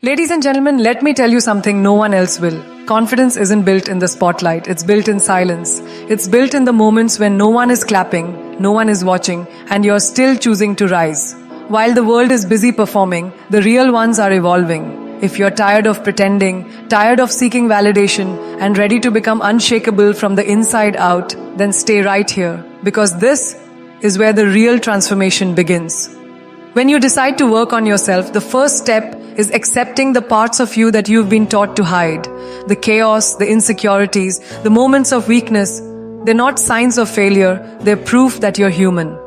Ladies and gentlemen, let me tell you something no one else will. Confidence isn't built in the spotlight, it's built in silence. It's built in the moments when no one is clapping, no one is watching, and you're still choosing to rise. While the world is busy performing, the real ones are evolving. If you're tired of pretending, tired of seeking validation, and ready to become unshakable from the inside out, then stay right here, because this is where the real transformation begins. When you decide to work on yourself, the first step is accepting the parts of you that you've been taught to hide. The chaos, the insecurities, the moments of weakness, they're not signs of failure, they're proof that you're human.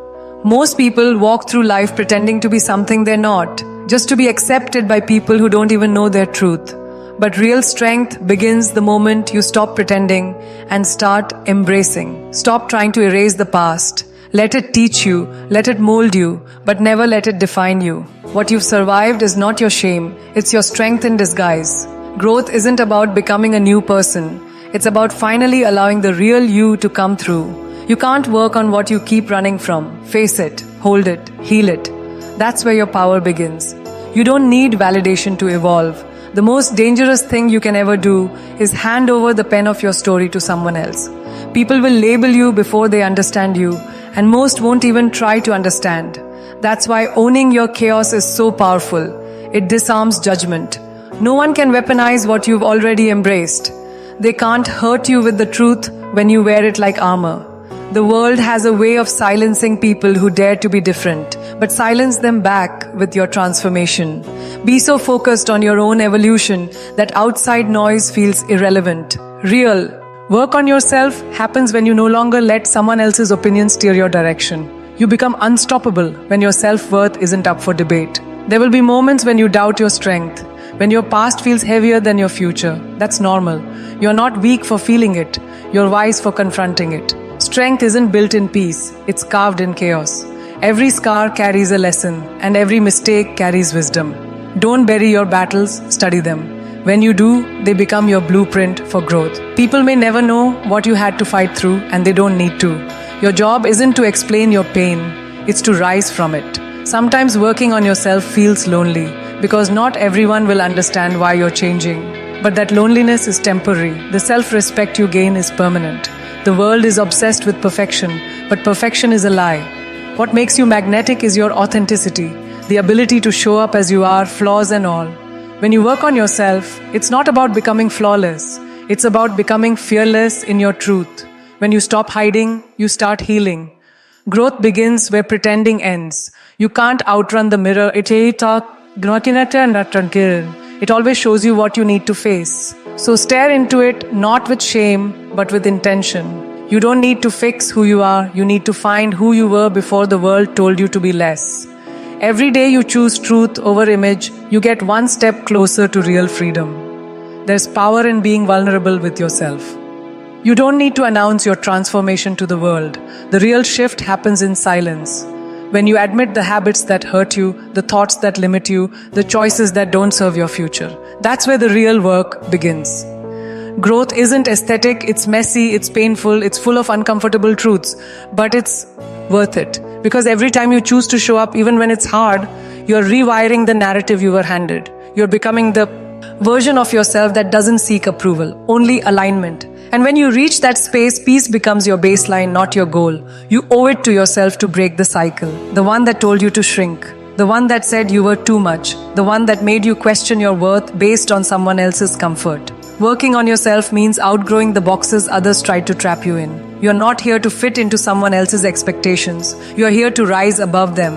Most people walk through life pretending to be something they're not, just to be accepted by people who don't even know their truth. But real strength begins the moment you stop pretending and start embracing. Stop trying to erase the past. Let it teach you, let it mold you, but never let it define you. What you've survived is not your shame, it's your strength in disguise. Growth isn't about becoming a new person. It's about finally allowing the real you to come through. You can't work on what you keep running from. Face it, hold it, heal it. That's where your power begins. You don't need validation to evolve. The most dangerous thing you can ever do is hand over the pen of your story to someone else. People will label you before they understand you, and most won't even try to understand. That's why owning your chaos is so powerful. It disarms judgment. No one can weaponize what you've already embraced. They can't hurt you with the truth when you wear it like armor. The world has a way of silencing people who dare to be different, but silence them back with your transformation. Be so focused on your own evolution that outside noise feels irrelevant. Real work on yourself happens when you no longer let someone else's opinion steer your direction. You become unstoppable when your self-worth isn't up for debate. There will be moments when you doubt your strength, when your past feels heavier than your future. That's normal. You're not weak for feeling it. You're wise for confronting it. Strength isn't built in peace. It's carved in chaos. Every scar carries a lesson, and every mistake carries wisdom. Don't bury your battles, study them. When you do, they become your blueprint for growth. People may never know what you had to fight through, and they don't need to. Your job isn't to explain your pain, it's to rise from it. Sometimes working on yourself feels lonely, because not everyone will understand why you're changing. But that loneliness is temporary. The self-respect you gain is permanent. The world is obsessed with perfection, but perfection is a lie. What makes you magnetic is your authenticity, the ability to show up as you are, flaws and all. When you work on yourself, it's not about becoming flawless. It's about becoming fearless in your truth. When you stop hiding, you start healing. Growth begins where pretending ends. You can't outrun the mirror. It always shows you what you need to face. So stare into it, not with shame, but with intention. You don't need to fix who you are. You need to find who you were before the world told you to be less. Every day you choose truth over image, you get one step closer to real freedom. There's power in being vulnerable with yourself. You don't need to announce your transformation to the world. The real shift happens in silence. When you admit the habits that hurt you, the thoughts that limit you, the choices that don't serve your future. That's where the real work begins. Growth isn't aesthetic, it's messy, it's painful, it's full of uncomfortable truths, but it's worth it. Because every time you choose to show up, even when it's hard, you're rewiring the narrative you were handed. You're becoming the version of yourself that doesn't seek approval, only alignment. And when you reach that space, peace becomes your baseline, not your goal. You owe it to yourself to break the cycle. The one that told you to shrink. The one that said you were too much. The one that made you question your worth based on someone else's comfort. Working on yourself means outgrowing the boxes others tried to trap you in. You're not here to fit into someone else's expectations. You're here to rise above them.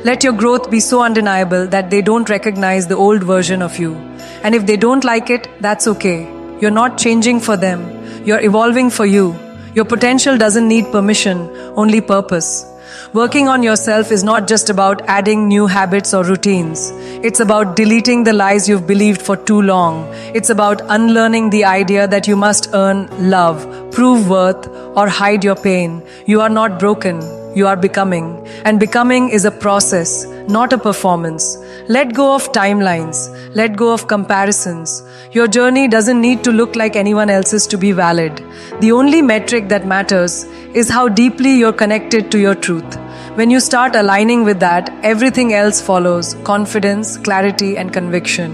Let your growth be so undeniable that they don't recognize the old version of you. And if they don't like it, that's okay. You're not changing for them. You're evolving for you. Your potential doesn't need permission, only purpose. Working on yourself is not just about adding new habits or routines. It's about deleting the lies you've believed for too long. It's about unlearning the idea that you must earn love, prove worth, or hide your pain. You are not broken. You are becoming. And becoming is a process, not a performance. Let go of timelines. Let go of comparisons. Your journey doesn't need to look like anyone else's to be valid. The only metric that matters is how deeply you're connected to your truth. When you start aligning with that, everything else follows: confidence, clarity, and conviction.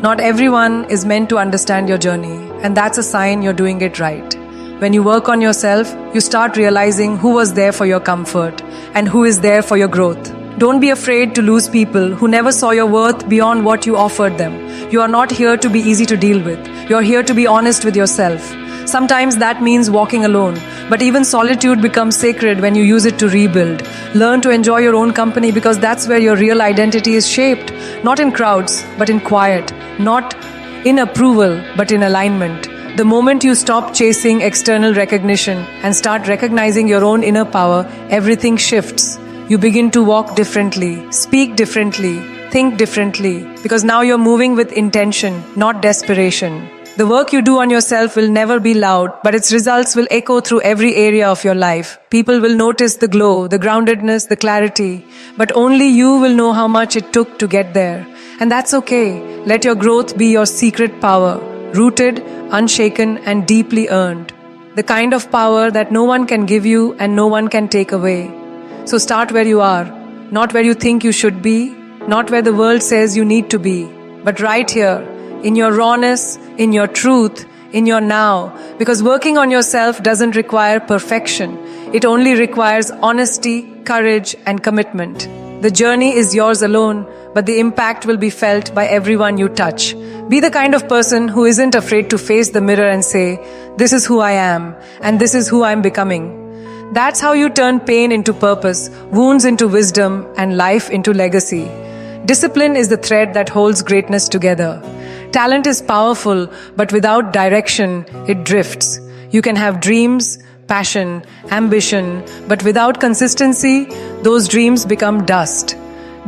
Not everyone is meant to understand your journey, and that's a sign you're doing it right. When you work on yourself, you start realizing who was there for your comfort and who is there for your growth. Don't be afraid to lose people who never saw your worth beyond what you offered them. You are not here to be easy to deal with. You're here to be honest with yourself. Sometimes that means walking alone, but even solitude becomes sacred when you use it to rebuild. Learn to enjoy your own company because that's where your real identity is shaped. Not in crowds, but in quiet. Not in approval, but in alignment. The moment you stop chasing external recognition and start recognizing your own inner power, everything shifts. You begin to walk differently, speak differently, think differently, because now you're moving with intention, not desperation. The work you do on yourself will never be loud, but its results will echo through every area of your life. People will notice the glow, the groundedness, the clarity, but only you will know how much it took to get there. And that's okay. Let your growth be your secret power, rooted, unshaken, and deeply earned. The kind of power that no one can give you and no one can take away. So start where you are, not where you think you should be, not where the world says you need to be, but right here, in your rawness, in your truth, in your now. Because working on yourself doesn't require perfection. It only requires honesty, courage, and commitment. The journey is yours alone, but the impact will be felt by everyone you touch. Be the kind of person who isn't afraid to face the mirror and say, "This is who I am, and this is who I'm becoming." That's how you turn pain into purpose, wounds into wisdom, and life into legacy. Discipline is the thread that holds greatness together. Talent is powerful, but without direction, it drifts. You can have dreams, passion, ambition, but without consistency, those dreams become dust.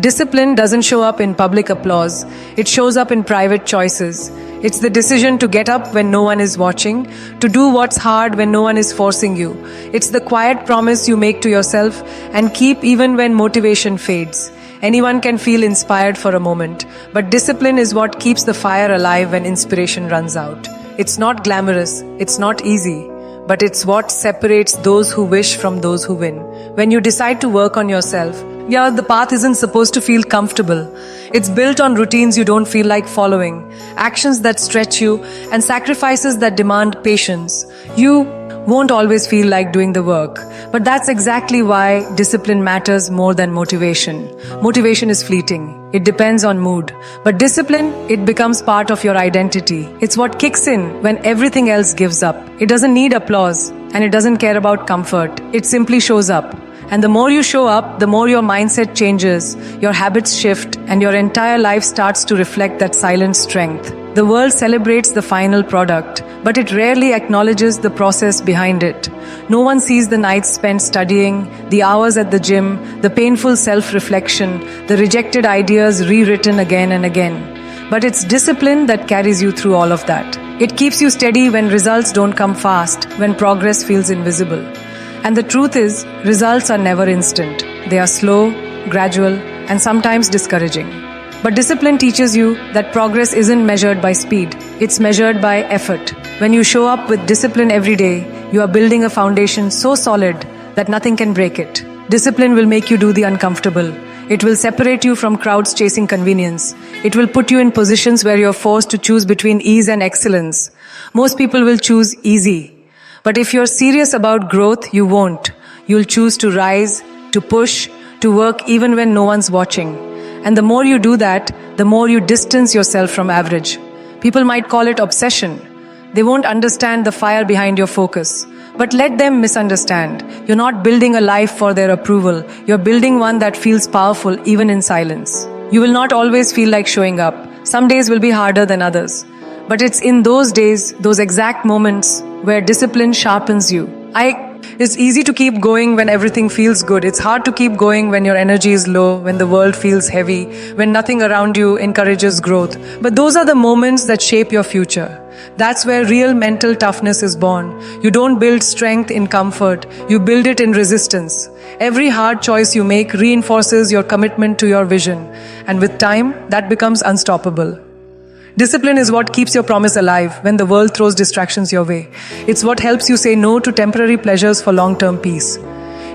Discipline doesn't show up in public applause. It shows up in private choices. It's the decision to get up when no one is watching, to do what's hard when no one is forcing you. It's the quiet promise you make to yourself and keep even when motivation fades. Anyone can feel inspired for a moment, but discipline is what keeps the fire alive when inspiration runs out. It's not glamorous, it's not easy, but it's what separates those who wish from those who win. When you decide to work on yourself, the path isn't supposed to feel comfortable. It's built on routines you don't feel like following, actions that stretch you, and sacrifices that demand patience. You won't always feel like doing the work. But that's exactly why discipline matters more than motivation. Motivation is fleeting. It depends on mood. But discipline, it becomes part of your identity. It's what kicks in when everything else gives up. It doesn't need applause, and it doesn't care about comfort. It simply shows up. And the more you show up, the more your mindset changes, your habits shift, and your entire life starts to reflect that silent strength. The world celebrates the final product, but it rarely acknowledges the process behind it. No one sees the nights spent studying, the hours at the gym, the painful self-reflection, the rejected ideas rewritten again and again. But it's discipline that carries you through all of that. It keeps you steady when results don't come fast, when progress feels invisible. And the truth is, results are never instant. They are slow, gradual, and sometimes discouraging. But discipline teaches you that progress isn't measured by speed. It's measured by effort. When you show up with discipline every day, you are building a foundation so solid that nothing can break it. Discipline will make you do the uncomfortable. It will separate you from crowds chasing convenience. It will put you in positions where you're forced to choose between ease and excellence. Most people will choose easy. But if you're serious about growth, you won't. You'll choose to rise, to push, to work even when no one's watching. And the more you do that, the more you distance yourself from average. People might call it obsession. They won't understand the fire behind your focus. But let them misunderstand. You're not building a life for their approval. You're building one that feels powerful even in silence. You will not always feel like showing up. Some days will be harder than others. But it's in those days, those exact moments, where discipline sharpens you. It's easy to keep going when everything feels good. It's hard to keep going when your energy is low, when the world feels heavy, when nothing around you encourages growth. But those are the moments that shape your future. That's where real mental toughness is born. You don't build strength in comfort, you build it in resistance. Every hard choice you make reinforces your commitment to your vision. And with time, that becomes unstoppable. Discipline is what keeps your promise alive when the world throws distractions your way. It's what helps you say no to temporary pleasures for long-term peace.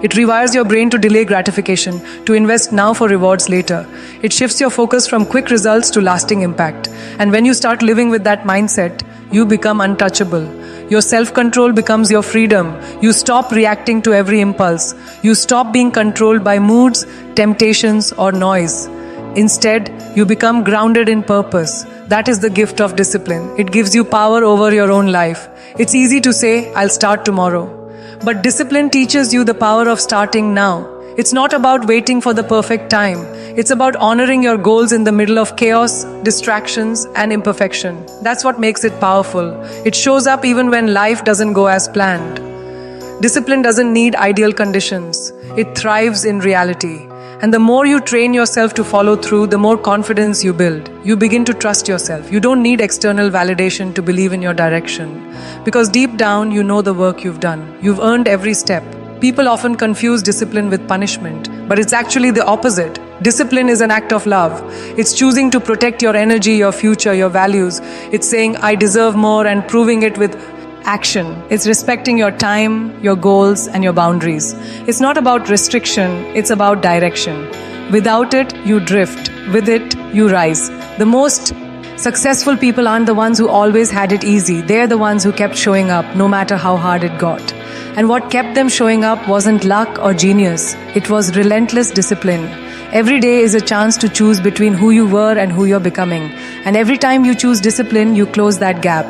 It rewires your brain to delay gratification, to invest now for rewards later. It shifts your focus from quick results to lasting impact. And when you start living with that mindset, you become untouchable. Your self-control becomes your freedom. You stop reacting to every impulse. You stop being controlled by moods, temptations, or noise. Instead, you become grounded in purpose. That is the gift of discipline. It gives you power over your own life. It's easy to say, I'll start tomorrow. But discipline teaches you the power of starting now. It's not about waiting for the perfect time. It's about honoring your goals in the middle of chaos, distractions, and imperfection. That's what makes it powerful. It shows up even when life doesn't go as planned. Discipline doesn't need ideal conditions. It thrives in reality. And the more you train yourself to follow through, the more confidence you build. You begin to trust yourself. You don't need external validation to believe in your direction. Because deep down, you know the work you've done. You've earned every step. People often confuse discipline with punishment, but it's actually the opposite. Discipline is an act of love. It's choosing to protect your energy, your future, your values. It's saying, I deserve more, and proving it with action. It's respecting your time, your goals, and your boundaries. It's not about restriction, it's about direction. Without it, you drift. With it, you rise. The most successful people aren't the ones who always had it easy. They're the ones who kept showing up, no matter how hard it got. And what kept them showing up wasn't luck or genius. It was relentless discipline. Every day is a chance to choose between who you were and who you're becoming. And every time you choose discipline, you close that gap.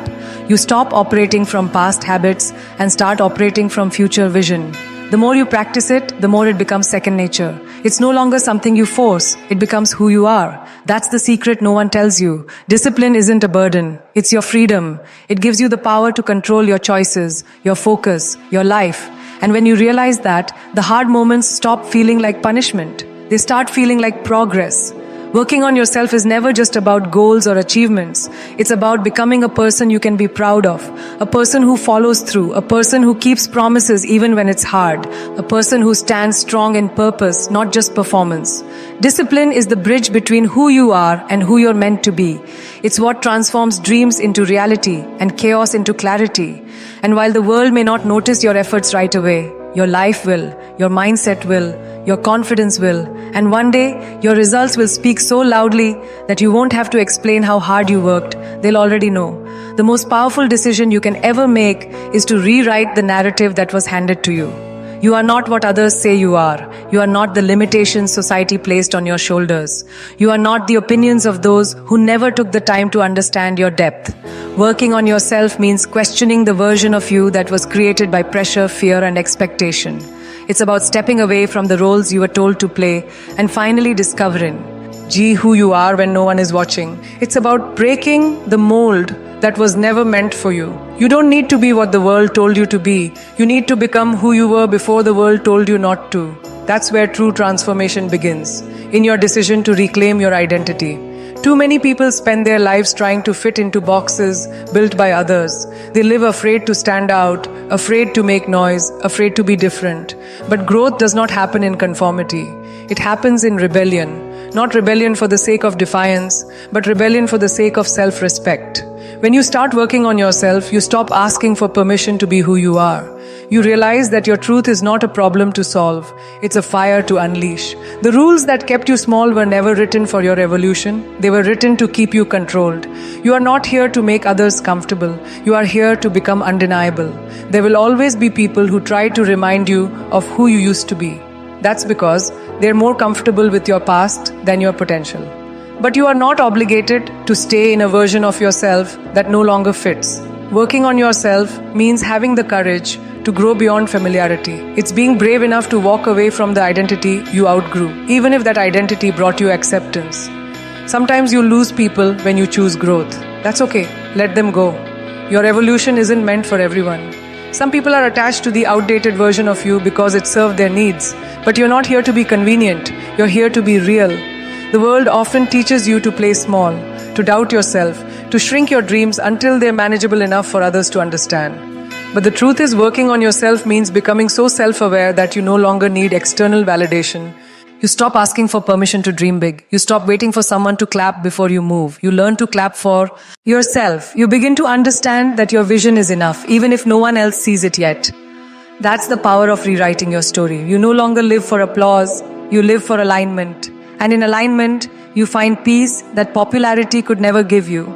You stop operating from past habits and start operating from future vision. The more you practice it, the more it becomes second nature. It's no longer something you force. It becomes who you are. That's the secret no one tells you. Discipline isn't a burden. It's your freedom. It gives you the power to control your choices, your focus, your life. And when you realize that, the hard moments stop feeling like punishment. They start feeling like progress. Working on yourself is never just about goals or achievements. It's about becoming a person you can be proud of, a person who follows through, a person who keeps promises even when it's hard, a person who stands strong in purpose, not just performance. Discipline is the bridge between who you are and who you're meant to be. It's what transforms dreams into reality and chaos into clarity. And while the world may not notice your efforts right away, your life will, your mindset will, your confidence will, and one day your results will speak so loudly that you won't have to explain how hard you worked. They'll already know. The most powerful decision you can ever make is to rewrite the narrative that was handed to you. You are not what others say you are. You are not the limitations society placed on your shoulders. You are not the opinions of those who never took the time to understand your depth. Working on yourself means questioning the version of you that was created by pressure, fear, and expectation. It's about stepping away from the roles you were told to play and finally discovering who you are when no one is watching. It's about breaking the mold that was never meant for you. You don't need to be what the world told you to be. You need to become who you were before the world told you not to. That's where true transformation begins, in your decision to reclaim your identity. Too many people spend their lives trying to fit into boxes built by others. They live afraid to stand out, afraid to make noise, afraid to be different. But growth does not happen in conformity. It happens in rebellion. Not rebellion for the sake of defiance, but rebellion for the sake of self-respect. When you start working on yourself, you stop asking for permission to be who you are. You realize that your truth is not a problem to solve. It's a fire to unleash. The rules that kept you small were never written for your evolution. They were written to keep you controlled. You are not here to make others comfortable. You are here to become undeniable. There will always be people who try to remind you of who you used to be. That's because they're more comfortable with your past than your potential. But you are not obligated to stay in a version of yourself that no longer fits. Working on yourself means having the courage to grow beyond familiarity. It's being brave enough to walk away from the identity you outgrew, even if that identity brought you acceptance. Sometimes you lose people when you choose growth. That's okay. Let them go. Your evolution isn't meant for everyone. Some people are attached to the outdated version of you because it served their needs. But you're not here to be convenient. You're here to be real. The world often teaches you to play small, to doubt yourself, to shrink your dreams until they're manageable enough for others to understand. But the truth is, working on yourself means becoming so self-aware that you no longer need external validation. You stop asking for permission to dream big. You stop waiting for someone to clap before you move. You learn to clap for yourself. You begin to understand that your vision is enough, even if no one else sees it yet. That's the power of rewriting your story. You no longer live for applause, you live for alignment. And in alignment, you find peace that popularity could never give you.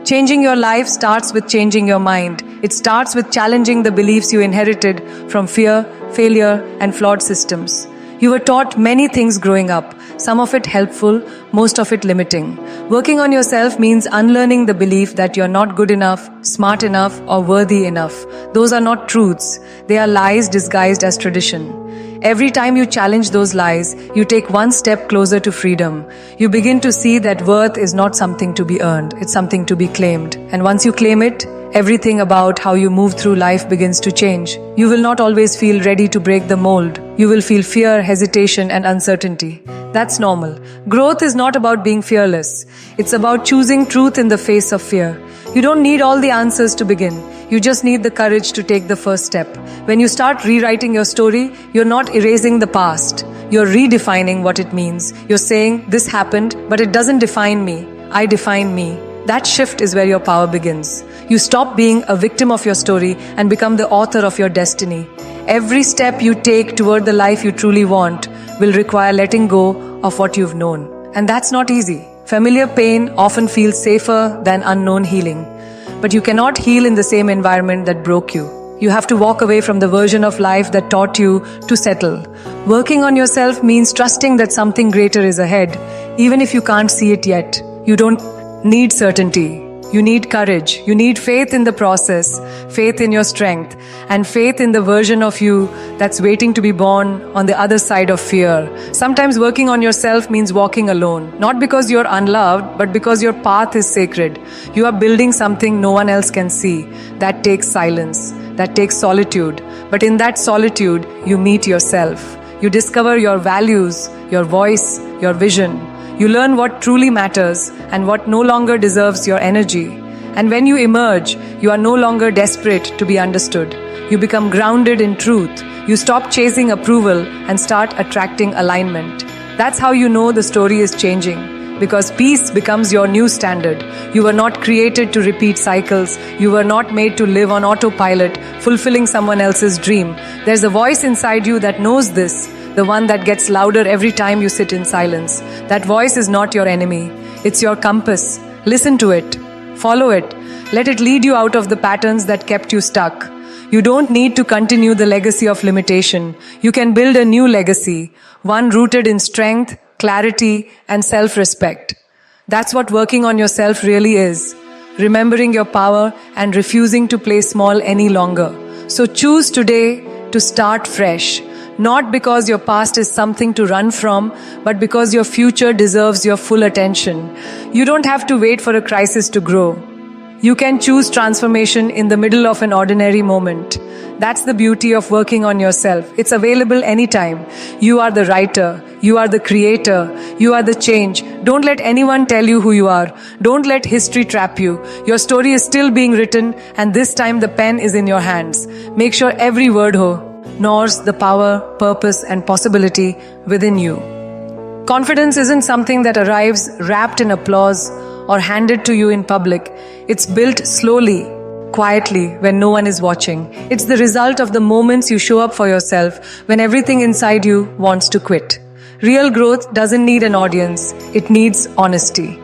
Changing your life starts with changing your mind. It starts with challenging the beliefs you inherited from fear, failure, and flawed systems. You were taught many things growing up, some of it helpful, most of it limiting. Working on yourself means unlearning the belief that you're not good enough, smart enough, or worthy enough. Those are not truths. They are lies disguised as tradition. Every time you challenge those lies, you take one step closer to freedom. You begin to see that worth is not something to be earned, it's something to be claimed. And once you claim it, everything about how you move through life begins to change. You will not always feel ready to break the mold. You will feel fear, hesitation, and uncertainty. That's normal. Growth is not about being fearless. It's about choosing truth in the face of fear. You don't need all the answers to begin. You just need the courage to take the first step. When you start rewriting your story, you're not erasing the past. You're redefining what it means. You're saying, this happened, but it doesn't define me. I define me. That shift is where your power begins. You stop being a victim of your story and become the author of your destiny. Every step you take toward the life you truly want will require letting go of what you've known. And that's not easy. Familiar pain often feels safer than unknown healing. But you cannot heal in the same environment that broke you. You have to walk away from the version of life that taught you to settle. Working on yourself means trusting that something greater is ahead, even if you can't see it yet. You don't need certainty. You need courage. You need faith in the process, faith in your strength, and faith in the version of you that's waiting to be born on the other side of fear. Sometimes working on yourself means walking alone, not because you're unloved, but because your path is sacred. You are building something no one else can see. That takes silence. That takes solitude. But in that solitude, you meet yourself. You discover your values, your voice, your vision. You learn what truly matters and what no longer deserves your energy. And when you emerge, you are no longer desperate to be understood. You become grounded in truth. You stop chasing approval and start attracting alignment. That's how you know the story is changing. Because peace becomes your new standard. You were not created to repeat cycles. You were not made to live on autopilot, fulfilling someone else's dream. There's a voice inside you that knows this. The one that gets louder every time you sit in silence. That voice is not your enemy. It's your compass. Listen to it. Follow it. Let it lead you out of the patterns that kept you stuck. You don't need to continue the legacy of limitation. You can build a new legacy, one rooted in strength, clarity, and self-respect. That's what working on yourself really is. Remembering your power and refusing to play small any longer. So choose today to start fresh. Not because your past is something to run from, but because your future deserves your full attention. You don't have to wait for a crisis to grow. You can choose transformation in the middle of an ordinary moment. That's the beauty of working on yourself. It's available anytime. You are the writer. You are the creator. You are the change. Don't let anyone tell you who you are. Don't let history trap you. Your story is still being written, and this time the pen is in your hands. Make sure every word knows the power, purpose, and possibility within you. Confidence isn't something that arrives wrapped in applause or handed to you in public. It's built slowly, quietly, when no one is watching. It's the result of the moments you show up for yourself when everything inside you wants to quit. Real growth doesn't need an audience. It needs honesty.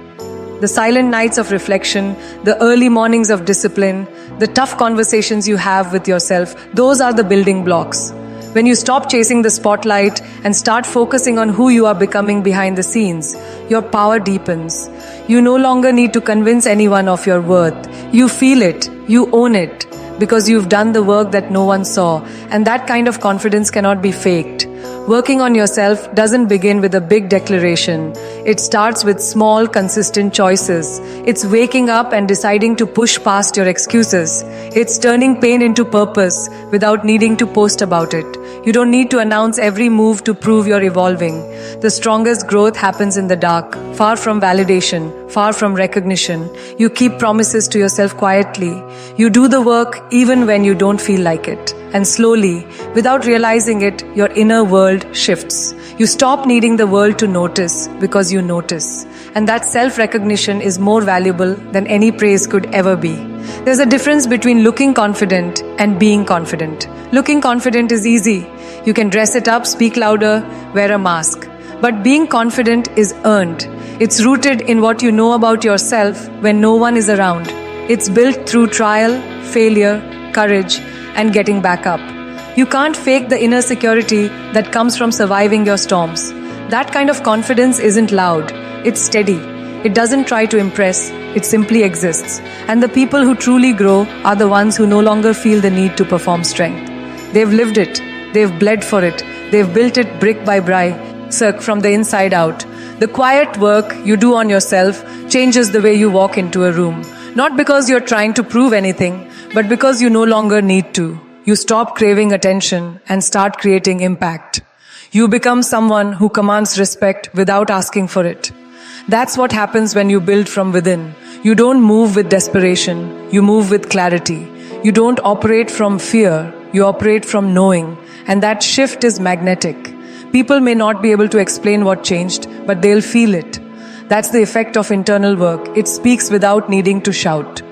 The silent nights of reflection, the early mornings of discipline, the tough conversations you have with yourself, those are the building blocks. When you stop chasing the spotlight and start focusing on who you are becoming behind the scenes, your power deepens. You no longer need to convince anyone of your worth. You feel it, you own it, because you've done the work that no one saw, and that kind of confidence cannot be faked. Working on yourself doesn't begin with a big declaration. It starts with small, consistent choices. It's waking up and deciding to push past your excuses. It's turning pain into purpose without needing to post about it. You don't need to announce every move to prove you're evolving. The strongest growth happens in the dark, far from validation, far from recognition. You keep promises to yourself quietly. You do the work even when you don't feel like it. And slowly, without realizing it, your inner world shifts. You stop needing the world to notice because you notice. And that self-recognition is more valuable than any praise could ever be. There's a difference between looking confident and being confident. Looking confident is easy. You can dress it up, speak louder, wear a mask. But being confident is earned. It's rooted in what you know about yourself when no one is around. It's built through trial, failure, courage, and getting back up. You can't fake the inner security that comes from surviving your storms. That kind of confidence isn't loud. It's steady. It doesn't try to impress. It simply exists. And the people who truly grow are the ones who no longer feel the need to perform strength. They've lived it. They've bled for it. They've built it brick by brick, from the inside out. The quiet work you do on yourself changes the way you walk into a room. Not because you're trying to prove anything, but because you no longer need to. You stop craving attention and start creating impact. You become someone who commands respect without asking for it. That's what happens when you build from within. You don't move with desperation, you move with clarity. You don't operate from fear, you operate from knowing. And that shift is magnetic. People may not be able to explain what changed, but they'll feel it. That's the effect of internal work. It speaks without needing to shout.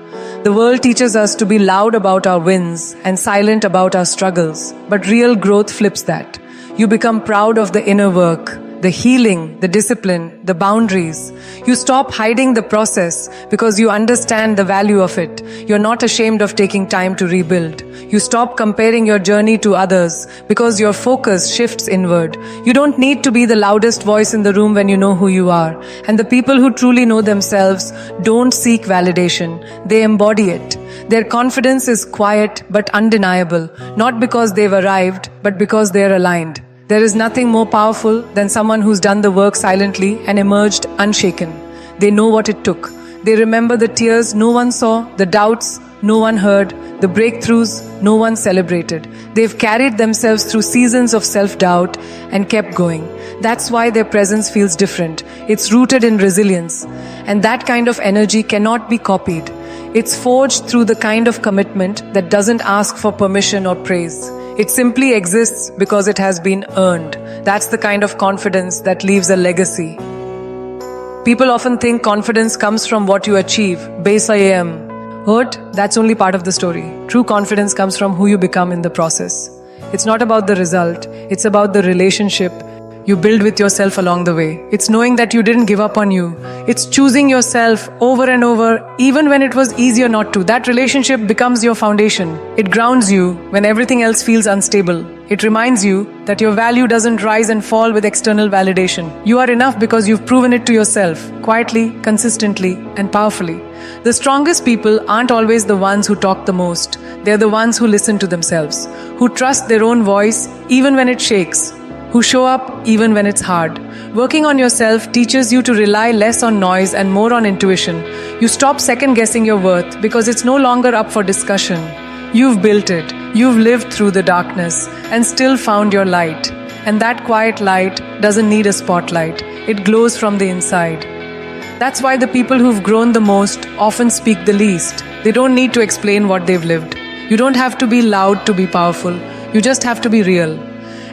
The world teaches us to be loud about our wins and silent about our struggles. But real growth flips that. You become proud of the inner work, the healing, the discipline, the boundaries. You stop hiding the process because you understand the value of it. You're not ashamed of taking time to rebuild. You stop comparing your journey to others because your focus shifts inward. You don't need to be the loudest voice in the room when you know who you are. And the people who truly know themselves don't seek validation. They embody it. Their confidence is quiet but undeniable, not because they've arrived, but because they're aligned. There is nothing more powerful than someone who's done the work silently and emerged unshaken. They know what it took. They remember the tears no one saw, the doubts no one heard, the breakthroughs no one celebrated. They've carried themselves through seasons of self-doubt and kept going. That's why their presence feels different. It's rooted in resilience. And that kind of energy cannot be copied. It's forged through the kind of commitment that doesn't ask for permission or praise. It simply exists because it has been earned. That's the kind of confidence that leaves a legacy. People often think confidence comes from what you achieve. Base I am. Hurt, that's only part of the story. True confidence comes from who you become in the process. It's not about the result. It's about the relationship you build with yourself along the way. It's knowing that you didn't give up on you. It's choosing yourself over and over, even when it was easier not to. That relationship becomes your foundation. It grounds you when everything else feels unstable. It reminds you that your value doesn't rise and fall with external validation. You are enough because you've proven it to yourself, quietly, consistently, and powerfully. The strongest people aren't always the ones who talk the most. They're the ones who listen to themselves, who trust their own voice even when it shakes, who show up even when it's hard. Working on yourself teaches you to rely less on noise and more on intuition. You stop second-guessing your worth because it's no longer up for discussion. You've built it. You've lived through the darkness and still found your light. And that quiet light doesn't need a spotlight. It glows from the inside. That's why the people who've grown the most often speak the least. They don't need to explain what they've lived. You don't have to be loud to be powerful. You just have to be real.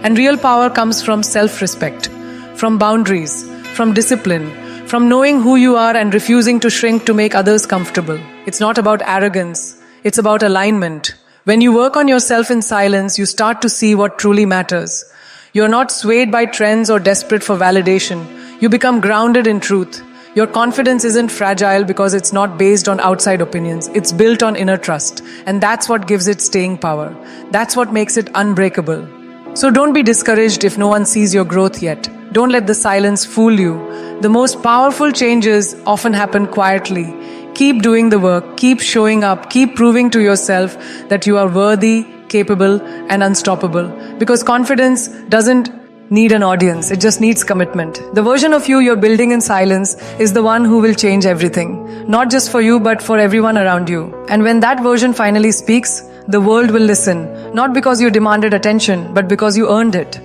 And real power comes from self-respect, from boundaries, from discipline, from knowing who you are and refusing to shrink to make others comfortable. It's not about arrogance, it's about alignment. When you work on yourself in silence, you start to see what truly matters. You're not swayed by trends or desperate for validation. You become grounded in truth. Your confidence isn't fragile because it's not based on outside opinions. It's built on inner trust. And that's what gives it staying power. That's what makes it unbreakable. So don't be discouraged if no one sees your growth yet. Don't let the silence fool you. The most powerful changes often happen quietly. Keep doing the work, keep showing up, keep proving to yourself that you are worthy, capable, and unstoppable. Because confidence doesn't need an audience, it just needs commitment. The version of you you're building in silence is the one who will change everything. Not just for you, but for everyone around you. And when that version finally speaks, the world will listen. Not because you demanded attention, but because you earned it.